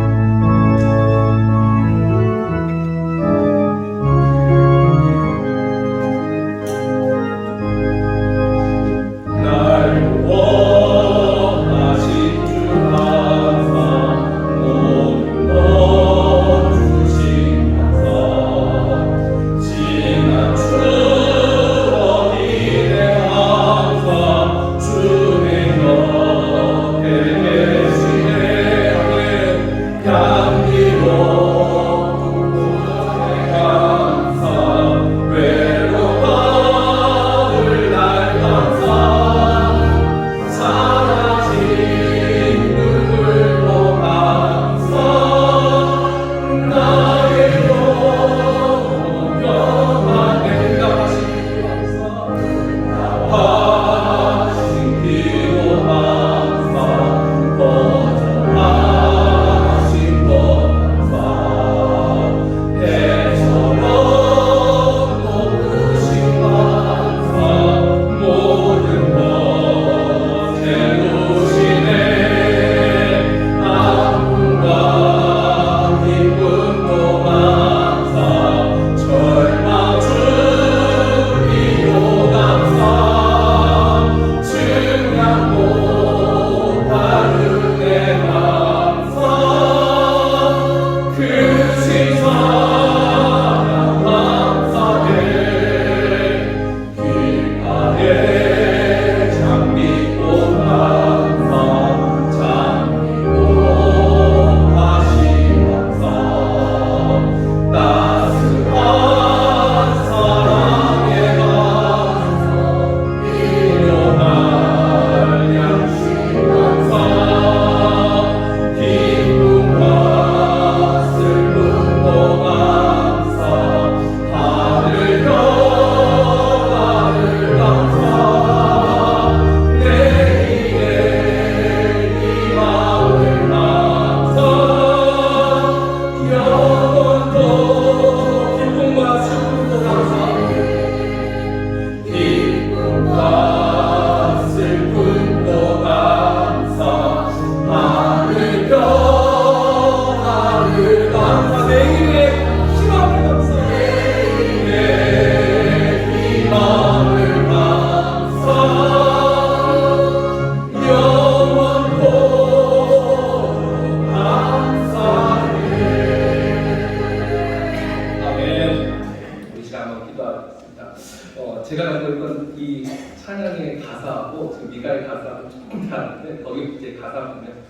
옛날 가사를 조금 다른데 거기 이제 가사 보면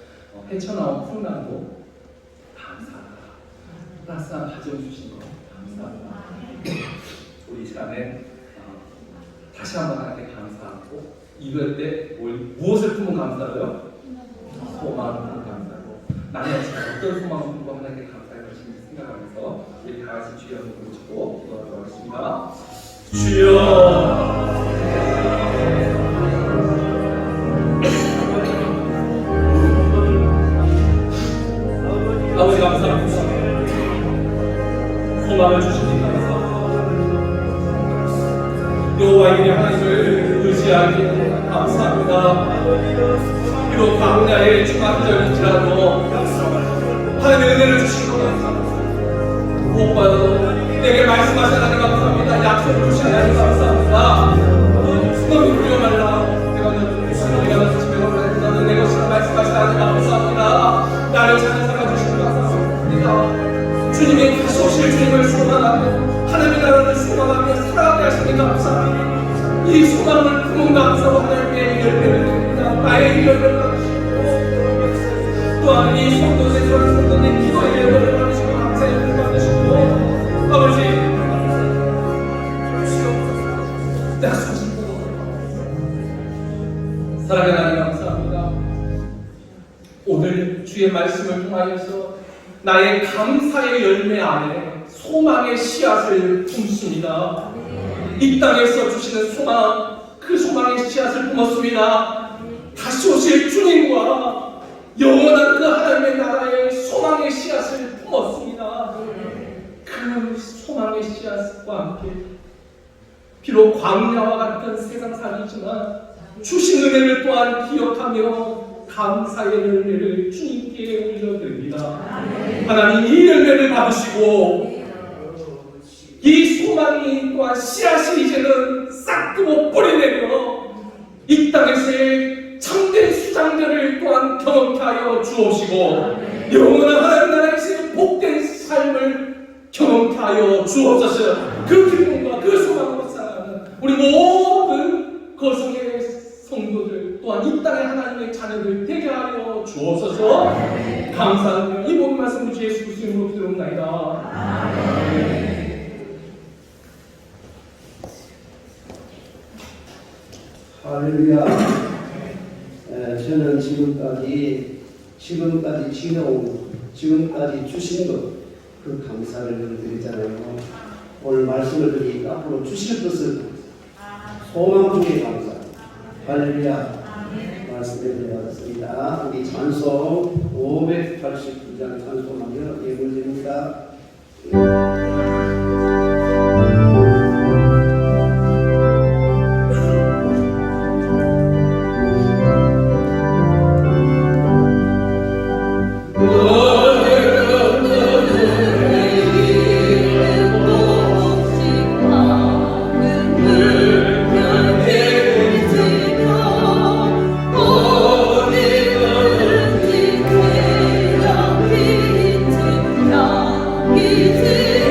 헤쳐나온 풍랑도 감사하다. 따스한 가정 주신 거 감사하다. 우리 이 시간에 다시 한번 하나님께 감사하고 이럴 때 무엇을 품은 감사로요? 소망을 품은 감사로 나는 지금 어떤 소망을 품고 하나님께 감사할 것인지 생각하면서 우리 다 같이 주여 부르시고 기도하도록 하겠습니다. 주여 아버지 감사합니다. 소망을 주시니 감사합니다. 여호와 이의 하나님을 의지하기 감사합니다. 비록 광야의 중간절일지라도 하나님의 은혜를 주신 것 감사합니다. 무엇보다도 내게 말씀하신 하나님 감사합니다. 약속을 주신 하나님 감사합니다. 너는 두려워 말라. 내가 너를 집에 너는 내 것이라 말씀하신 하나님 감사합니다. 나를 찾아 삼아주신 것 감사합니다. 주님의 다시 오실 주님을 소망하며 하나님의 나라를 소망하며 살아가게 하시니 감사합니다. 이 소망을 품은 감사와 하나님의 열매를 드립니다. 나의 열매를 받으시고 또한 이 성도의 기도의 열매를 받으시고 감사의 열매를 받으시고 아버지 약속하시고 사랑의 하나님 감사합니다. 오늘 주의 말씀을 통하여서 나의 감사의 열매 안에 소망의 씨앗을 품습니다. 이 땅에서 주시는 소망, 그 소망의 씨앗을 품었습니다. 다시 오실 주님과 영원한 그 하나님의 나라의 소망의 씨앗을 품었습니다. 그 소망의 씨앗과 함께 비록 광야와 같은 세상 살이지만 주신 은혜를 또한 기억하며 감사의 열매를 주님께 올려드립니다. 하나님 이 열매를 받으시고 이 소망이 또한 씨앗이 이제는 싹트고 뿌리내려 이 땅에서의 참된 수장들을 또한 경험케 하여 주옵시고 영원한 하나님 나라에서의 복된 삶을 경험케 하여 주옵소서. 그 기쁨과 그 소망으로 살아가는 우리 모든 거성의 성도들 또한 이 땅의 하나님의 자녀들 되게 하여 주옵소서. 감사합니다. 이 모든 말씀을 주 예수 그리스도의 이름으로 기도합니다. 할렐루야. 저는 지금까지 지내온 지금까지 주신 것 그 감사를 드리잖아요. 오늘 말씀을 드리니까 앞으로 주실 것을 소망 중에 감사. 할렐루야. 말씀을 드려봤습니다. 우리 찬송 589장 찬송하며 예물드립니다. 이제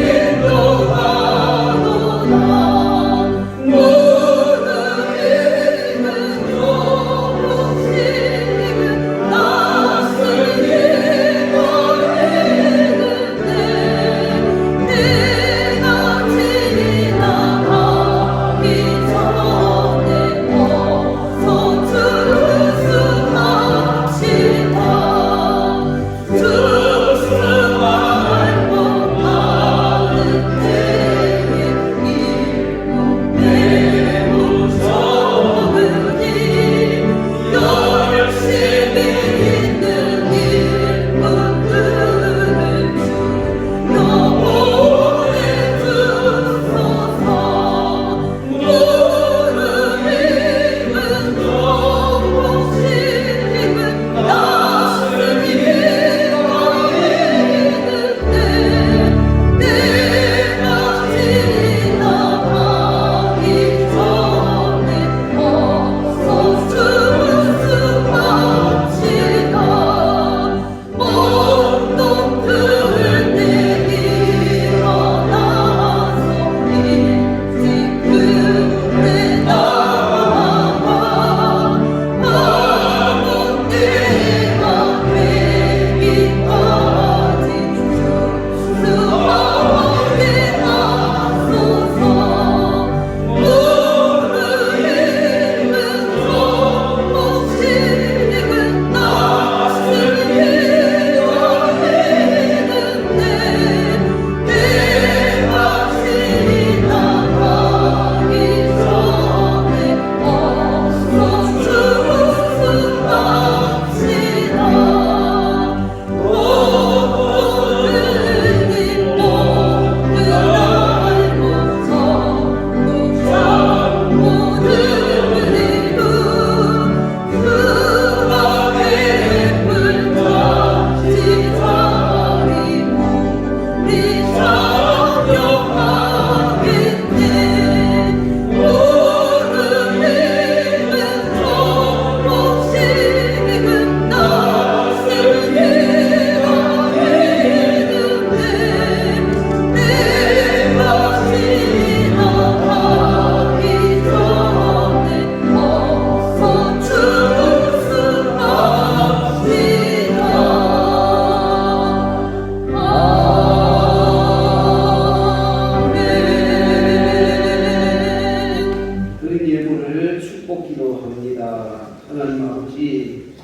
아버지,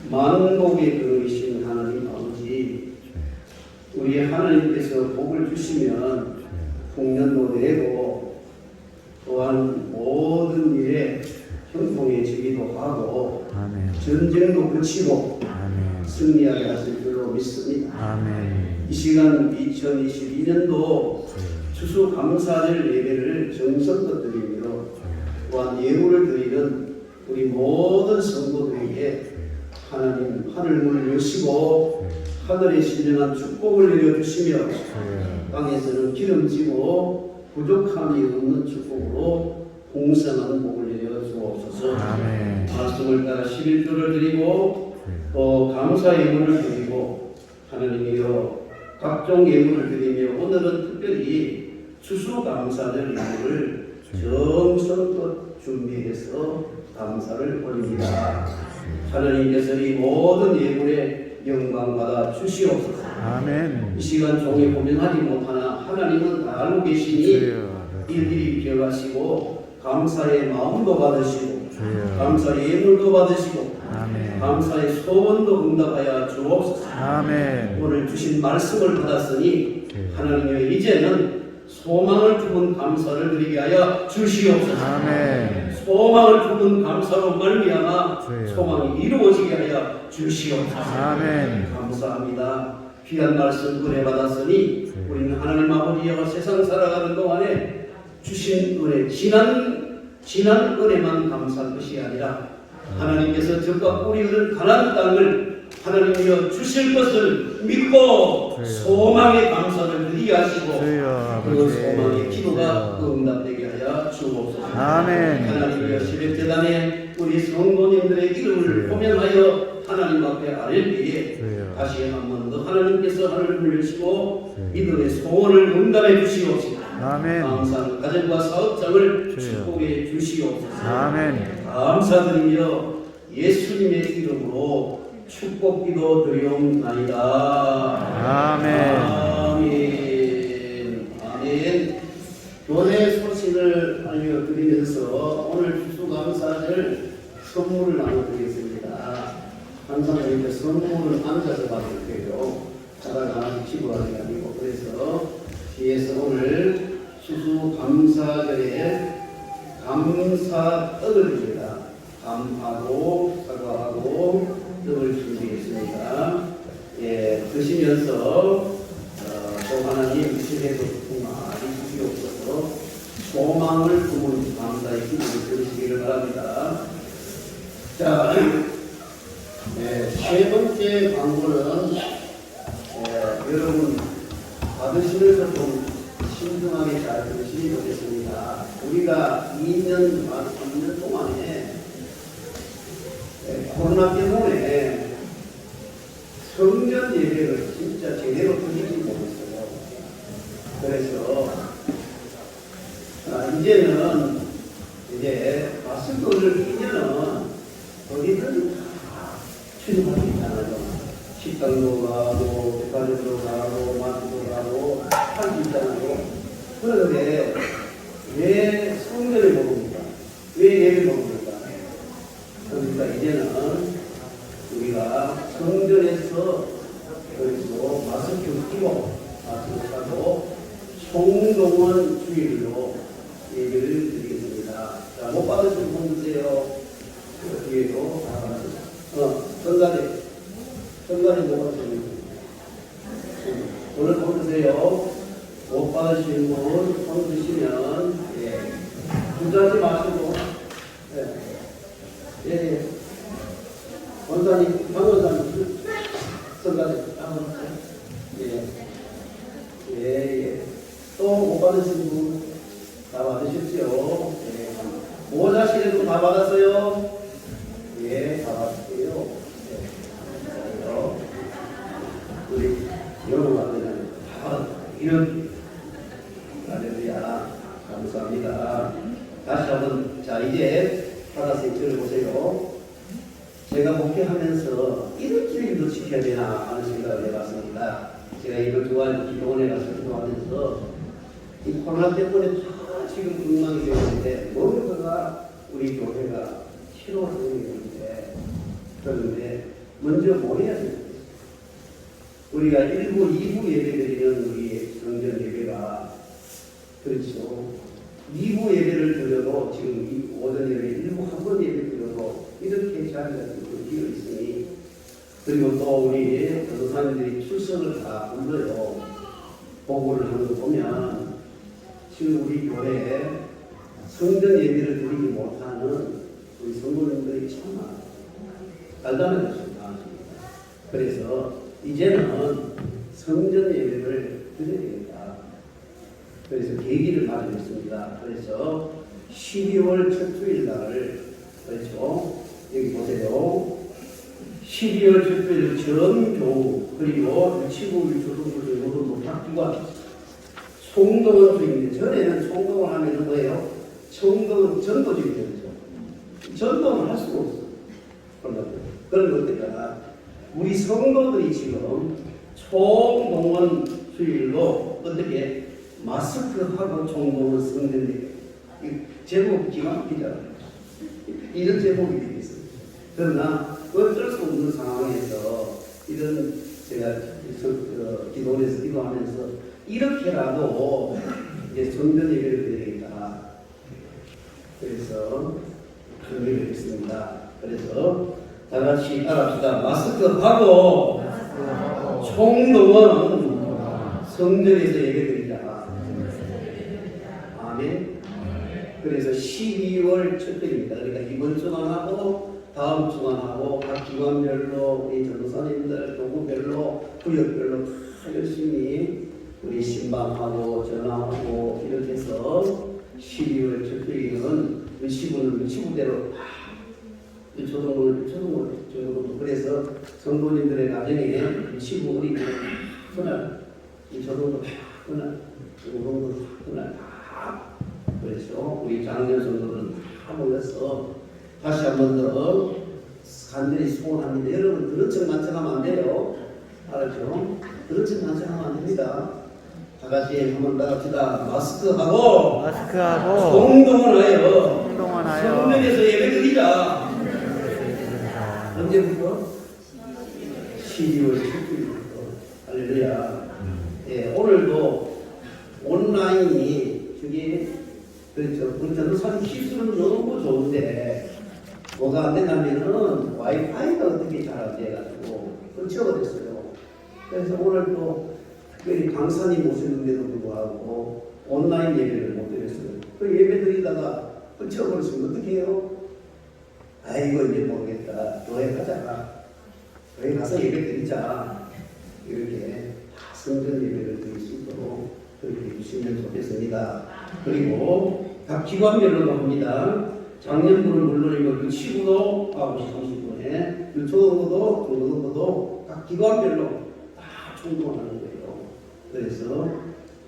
만복의 근이신 하나님 아버지, 우리 하나님께서 복을 주시면 풍년도 내고 또한 모든 일에 형통해지기도 하고 아멘. 전쟁도 그치고 아멘. 승리하게 하실 줄로 믿습니다. 아멘. 이 시간 2022년도 추수감사절 예배를 정성껏 드리며 또한 예물을 드리는 우리 모든 성도들에게 하나님 하늘문을 여시고 하늘의 신령한 축복을 내려주시며 땅에서는 기름지고 부족함이 없는 축복으로 풍성한 복을 내려주옵소서. 아멘. 말씀을 따라 11조를 드리고 또 감사 예물을 드리고 하나님이여 각종 예물을 드리며 오늘은 특별히 추수감사절 예물을 정성껏 준비해서 감사를 올립니다. 하나님께서 이 모든 예물에 영광받아 주시옵소서. 아멘. 이 시간 종이 고민하지 못하나 하나님은 다 알고 계시니 주여. 일일이 기억하시고 감사의 마음도 받으시고 주여. 감사의 예물도 받으시고 아멘. 감사의 소원도 응답하여 주옵소서. 아멘. 오늘 주신 말씀을 받았으니 주여. 하나님의 이제는 소망을 품은 감사를 드리게 하여 주시옵소서. 아멘. 소망을 품은 감사로 말미암아 주여. 소망이 이루어지게 하여 주시옵소서. 아멘. 감사합니다. 귀한 말씀 은혜 받았으니 주여. 우리는 하나님 아버지와 세상 살아가는 동안에 주신 은혜, 지난 은혜만 감사할 것이 아니라 하나님께서 적과 뿌리 얻은 가나안 땅을 하나님이여 주실 것을 믿고 주여. 소망의 감사를 드리게 하시고 주여. 그 아버지. 소망의 기도가 주여. 응답되게 하여 주옵소서. 아멘. 하나님이여 시백재단에 우리 성도님들의 이름을 주여. 포명하여 하나님 앞에 아랠 주여. 때에 다시 한 번 더 하나님께서 하늘을 물리시고 주여. 믿음의 소원을 응답해 주시옵소서. 아멘. 항상 가정과 사업장을 주여. 축복해 주시옵소서. 아멘. 감사드리며 예수님의 이름으로 축복기도 드리옵나이다. 아멘. 아멘. 아멘. 교회 소식을 알려드리면서 오늘 추수감사절 선물을 나눠드리겠습니다. 항상 이렇게 선물을 앉아서 받을 때요. 자다가 하나씩 집어가는 게 아니고 그래서 뒤에서 오늘 추수감사절에 감사 떡을 드립니다. 감하고 사과하고 떡을 준비했습니다. 예, 드시면서 또 하나님 시대도 많이 주시옵소서 소망을 품은 감사의 기도를 드리시기를 바랍니다. 자, 세 번째 광고는 여러분 받으시면서 좀 신중하게 잘 들으시기 바라겠습니다. 우리가 2년 반, 3년 동안에 코로나 때문에 성전 예배를 진짜 제대로 드리지 못했어요. 그래서 이제는 마스크를 끼면은 어디든 다 출입할 수 있잖아요. 식당도 가고, 백화점도 가고, 마트도 가고, 할 수 있잖아요. 그런데 왜 성전에 먹습니까? 왜 예배 먹습니까? 그러니까 이제는 우리가 성전에서 그리고 마스크 끼고, 마스크 차고, 총동원 주일로 예배를 드리겠습니다. 자, 못 받으신 분 주세요. 뒤에도 다 받으세요. 선가리 못 받으신 분. 오늘 보세요. 못 받으신 분, 손 드시면, 예. 주저하지 마시고, 예. 예. 원사님, 강원사님, 선가리, 예. 예, 예. 또 못 받으신 분, 다 받으십시오. 예. 모자실에도 다 받았어요? 예, 다 받았어요. 예. 우리 여러분한테는 다 받았어요. 이런, 할렐루야. 감사합니다. 다시 한번, 자, 이제 받아서 들어보세요. 제가 목회하면서 이런 기능도 지켜야 되나 하는 생각을 해봤습니다. 제가 이번 주간 기도원에 가서 기도하면서 이 코로나 때문에 다 지금 엉망이 되었는데 뭔가가 우리 교회가 필요한 부분이 있는데 그런데 먼저 뭐 해야 돼요? 우리가 1부, 2부 예배 드리는 우리 성전 예배가 그렇죠. 2부 예배를 드려도 지금 오전 예배 1부 한 번 예배 드려도 이렇게 자리가 비어 있으니 그리고 또 우리 전도사님들이 출석을 다 불러요. 보고를 하는 거 보면 지금 우리 교회에 성전 예배를 드리지 못하는 우리 성도님들이 참 많아요. 달달한 것이 많습니다. 그래서 이제는 성전 예배를 드려야 되겠다. 그래서 계기를 마련했습니다. 그래서 12월 첫 주일 날, 그렇죠? 여기 보세요. 12월 첫 주일 전 교우, 그리고 유치부, 유초등부, 모든 학교가 총동원 주입니다. 전에는 총동원 하면 뭐예요? 총동원 전도주의죠. 전도는 할 수가 없어. 그런 것들이야. 우리 성도들이 지금 총동원 주일로 어떻게 마스크하고 총동원 성전이 제목 기가 막히잖아요. 이런 제목이 되어 있어요. 그러나 어쩔 수 없는 상황에서 이런 제가 기도원에서 기도하면서 이렇게라도 이제 성전 예배를 드려야겠다. 그래서 준비를 했습니다. 그래서 다 같이 따라합시다. 마스크하고 총동원 성전에서 예배드리자. 아멘. 그래서 12월 첫째입니다. 그러니까 이번 주간 하고 다음 주간 하고 각 기관별로 우리 전도사님들 교구별로 구역별로 다 열심히 우리 신방하고 전화하고 이렇게 해서 12월 첫째는 유치부는 유치부대로 초등부 정도 그래서 성도님들의 가정에 유치부 우리 그날 이 초등부 그날 중등부 그날 다 그래서 우리 장년 성도들은 다 모여서 다시 한 번 더 간절히 소원합니다. 여러분 그런 척 만척하면 안 돼요. 알았죠? 그런 척 만척하면 안 됩니다. 다 같이 한번 나갑시다. 마스크하고 총동원하여 성전에서 예배드리자. 언제부터? 12월 10일부터. 할렐루야. 예, 오늘도 온라인이 저기 그렇죠. 우리 전도사님 시술은 너무 좋은데 뭐가 안 된다면은 와이파이가 어떻게 잘 안 돼가지고 끊겨버렸어요. 그래서 오늘 또 특별히 강사님 오시는데도 불구하고 온라인 예배를 못 드렸어요. 그 예배 드리다가 끊겨버렸으면 어떻게 해요? 아이고 이제 모르겠다. 교회 가자. 교회 가서 예배 드리자. 이렇게 성전 예배를 드릴 수 있도록 그렇게 해주시면 좋겠습니다. 그리고 각 기관별로 합니다. 작년부는 물론이고 유치부도 9시 30분에 유초등부도 중등부도 각 기관별로 다 총동원하는 거예요. 그래서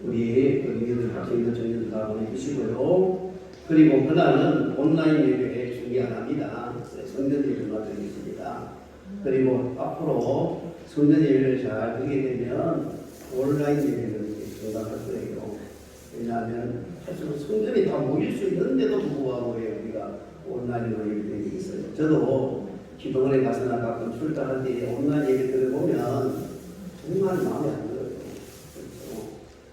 우리 어린이들, 학생들, 청년들 다 보내주시고요. 그리고 그날은 온라인 예배 준비 안 합니다. 성전 예배만 드리겠습니다. 그리고 앞으로 성전 예배를 잘 드리게 되면 온라인 예배를 중단할 거예요. 왜냐하면 사실 성전이 다 모일 수 있는데도 불구하고 우리가 온라인으로 예배드리고 있어요. 저도 기도원에 가서나 가끔 출장할 때 온라인 예배들을 보면 정말 마음에 안 들어요.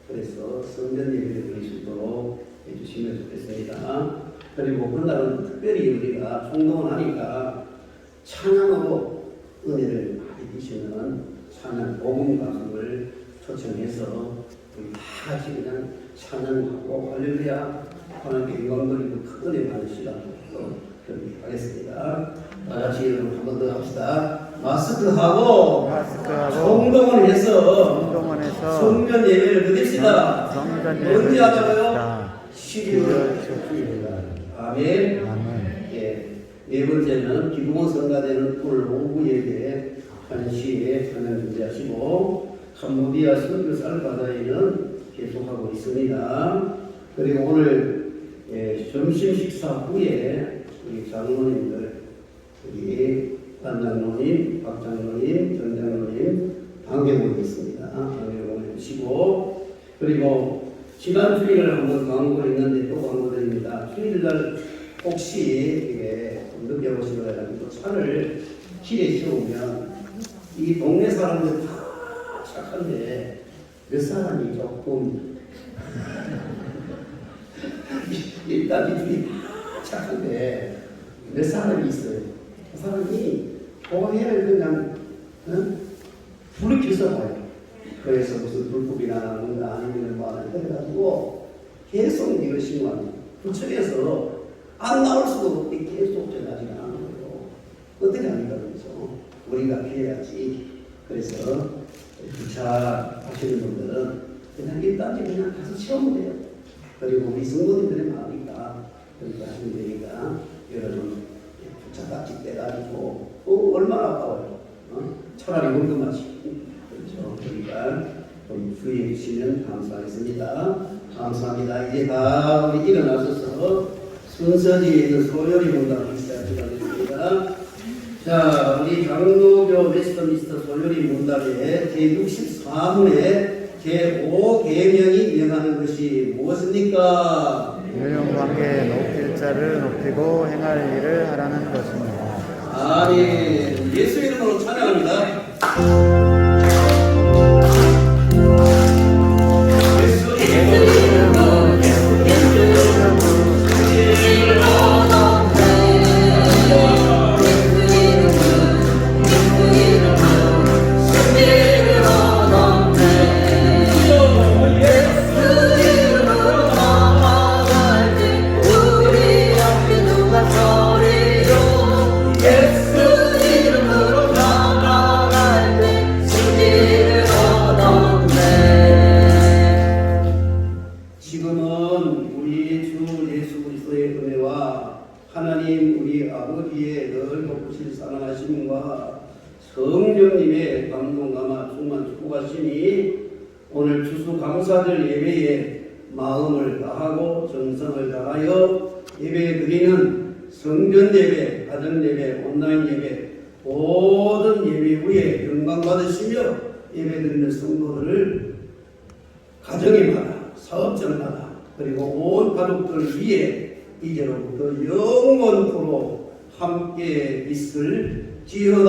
그래서 성전 예배를 드릴 수 있도록 해주시면 좋겠습니다. 그리고 그날은 특별히 우리가 총동원하니까 찬양으로 은혜를 많이 주시는 찬양 복음 가수를 초청해서 우리 다 같이 그냥 찬양하고 할렐루야 하나님께 영광 돌리고 큰 은혜 받는 시간으로 그렇게 하겠습니다. 다 같이 여러분 한 번 더 합시다. 마스크하고 총동원해서 성전 예배를 드립시다. 언제 하자고요? 12월 첫주일날. 아멘. 예. 네 번째는 기도원 성가대는 오늘 오후 예배 1시에 찬양 준비하시고 캄보디아 선교 쌀바다에는 계속하고 있습니다. 그리고 오늘 점심 식사 후에 우리 장로님들 우리 단장로님, 박장로님, 전장로님 방배모이 있습니다. 방배모이 해주시고 그리고 지난 주일을 한번 광고를 했는데 또 광고드립니다. 주일날 혹시 늦게 오시고 해가지고 차를 길에 세우면 이 동네 사람들 다 착한데 몇 사람이 조금 일단 이 둘이 다 착한데 몇 사람이 있어요. 그 사람이 고해를 그냥 불을 켜서 봐요. 그래서 무슨 불법이나 뭔가 아니면 뭐 하나 해가지고 계속 이걸 신고합니다. 구청에서 안 나올 수도 없게 계속 전화지가 않는 거예요. 어떻게 합니까? 그래서 우리가 피해야지. 그래서 주차 하시는 분들은 그냥 일단 그냥 가서 채우면 돼요. 그리고 우리 성도님들의 마음이니까 그렇게 하시면 되니까 여러분 주차까지 떼가지고 얼마나 아까워요. 차라리 원금하시. 그렇죠. 그러니까 주의해 주시면 감사하겠습니다. 감사합니다. 이제 다 우리 일어나셔서 순서지에 있는 소요리 문답을 시작하겠습니다. 자, 우리 장로교 웨스트민스터 소요리 문답의 제64문에 제5계명이 명하는 것이 무엇입니까? 유용관계 높일 자를 높이고 행할 일을 하라는 것입니다. 아멘. 예수 이름으로 찬양합니다. 지금은 우리 주 예수 그리스도의 은혜와 하나님 우리 아버지의 늘 높으신 사랑하심과 성령님의 감동감화 충만 축복하시니 오늘 추수감사절 예배에 마음을 다하고 정성을 다하여 예배 드리는 성전 예배, 가정 예배, 온라인 예배 모든 예배 위에 영광 받으시며 예배 드리는 성도들을 가정에마다 사업장마다 그리고 온 가족들 위해 이제로부터 영원토록 함께 있을지어다.